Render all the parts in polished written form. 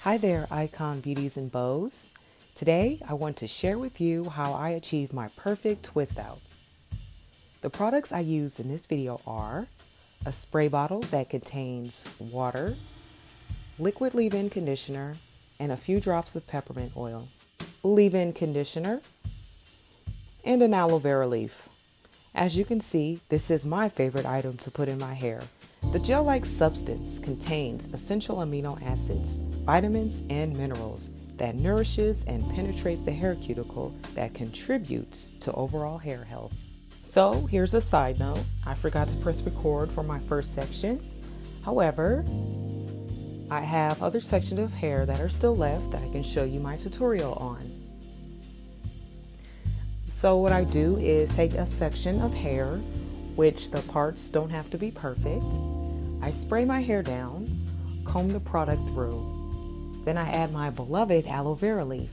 Hi there, Icon Beauties and Bows. Today, I want to share with you how I achieve my perfect twist out. The products I use in this video are a spray bottle that contains water, liquid leave-in conditioner, and a few drops of peppermint oil, leave-in conditioner, and an aloe vera leaf. As you can see, this is my favorite item to put in my hair. The gel-like substance contains essential amino acids, vitamins, and minerals that nourishes and penetrates the hair cuticle that contributes to overall hair health. So here's a side note. I forgot to press record for my first section. However, I have other sections of hair that are still left that I can show you my tutorial on. So what I do is take a section of hair, which the parts don't have to be perfect. I spray my hair down, comb the product through. Then I add my beloved aloe vera leaf.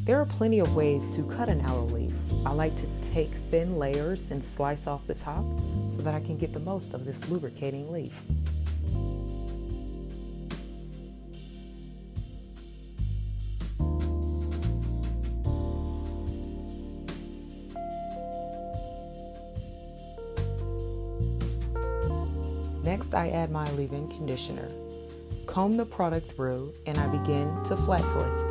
There are plenty of ways to cut an aloe leaf. I like to take thin layers and slice off the top so that I can get the most of this lubricating leaf. Next, I add my leave-in conditioner. Comb the product through and I begin to flat twist.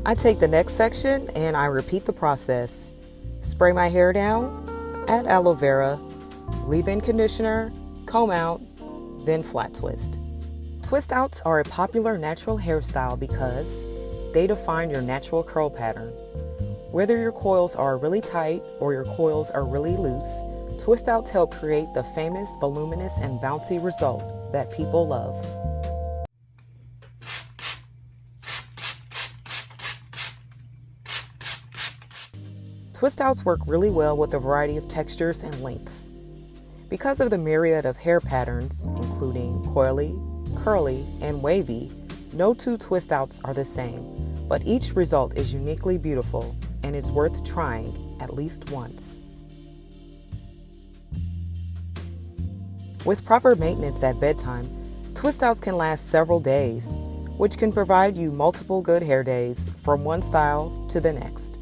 I take the next section and I repeat the process. Spray my hair down, add aloe vera, leave-in conditioner, comb out, then flat twist. Twist outs are a popular natural hairstyle because they define your natural curl pattern. Whether your coils are really tight or your coils are really loose, twist outs help create the famous voluminous and bouncy result that people love. Twist outs work really well with a variety of textures and lengths. Because of the myriad of hair patterns, including coily, curly, and wavy, no two twist outs are the same, but each result is uniquely beautiful and is worth trying at least once. With proper maintenance at bedtime, twist outs can last several days, which can provide you multiple good hair days from one style to the next.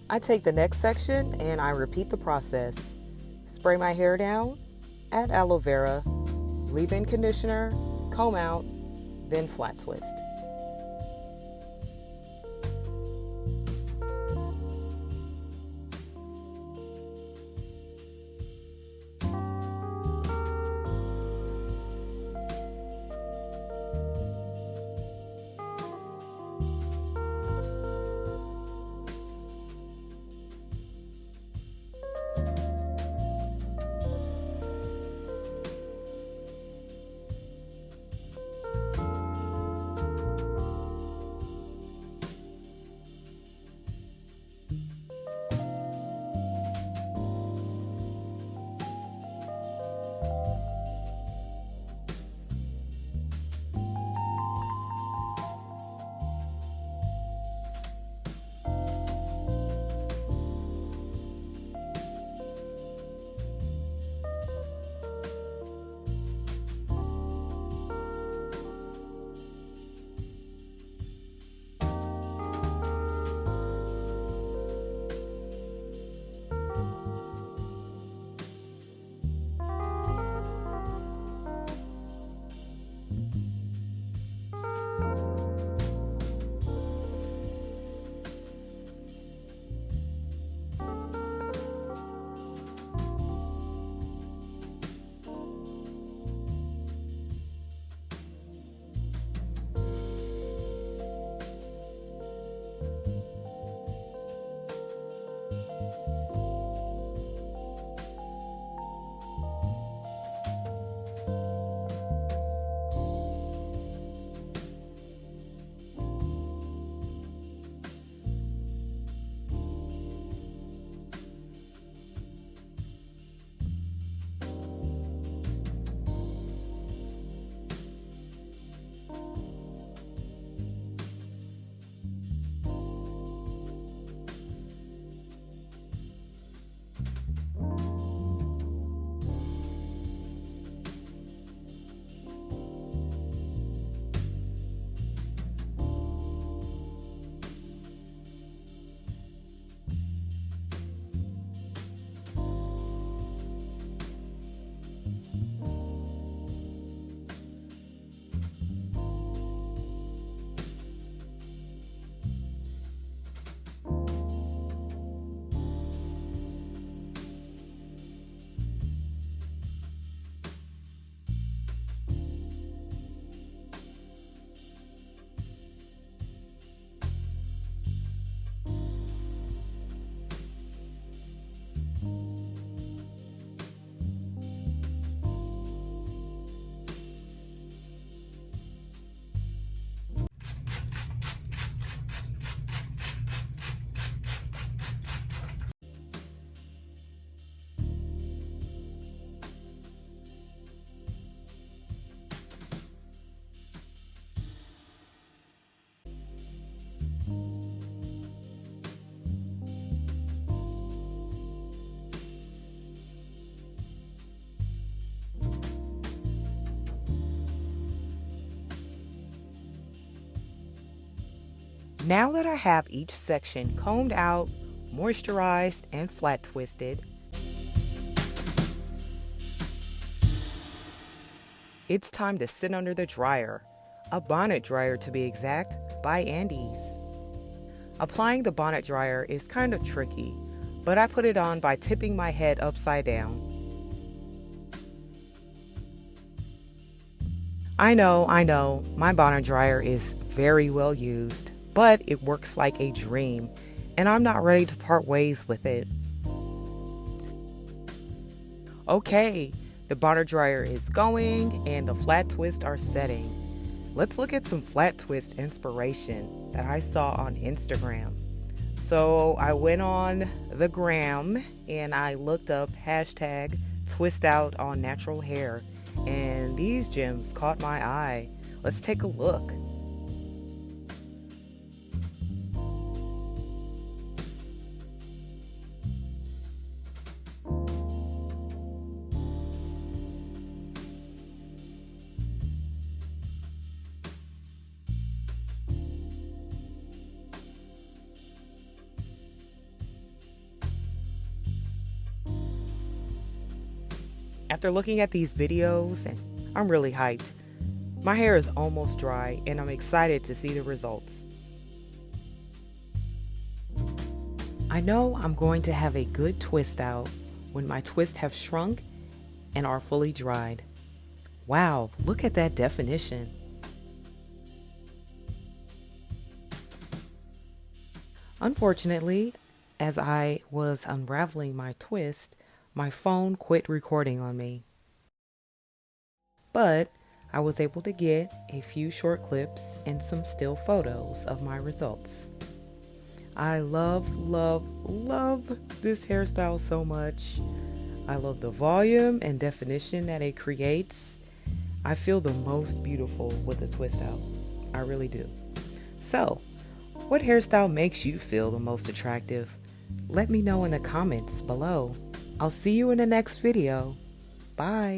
I take the next section and I repeat the process. Spray my hair down, add aloe vera, leave-in conditioner, comb out, then flat twist. Now that I have each section combed out, moisturized, and flat twisted, it's time to sit under the dryer, a bonnet dryer to be exact, by Andes. Applying the bonnet dryer is kind of tricky, but I put it on by tipping my head upside down. I know, my bonnet dryer is very well used, but it works like a dream, and I'm not ready to part ways with it. Okay, the bonnet dryer is going and the flat twists are setting. Let's look at some flat twist inspiration that I saw on Instagram. So I went on the gram and I looked up hashtag twist out on natural hair, and these gems caught my eye. Let's take a look. After looking at these videos, and I'm really hyped. My hair is almost dry and I'm excited to see the results. I know I'm going to have a good twist out when my twists have shrunk and are fully dried. Wow, look at that definition. Unfortunately, as I was unraveling my twist, my phone quit recording on me. But I was able to get a few short clips and some still photos of my results. I love this hairstyle so much. I love the volume and definition that it creates. I feel the most beautiful with a twist out. I really do. So, what hairstyle makes you feel the most attractive? Let me know in the comments below. I'll see you in the next video. Bye.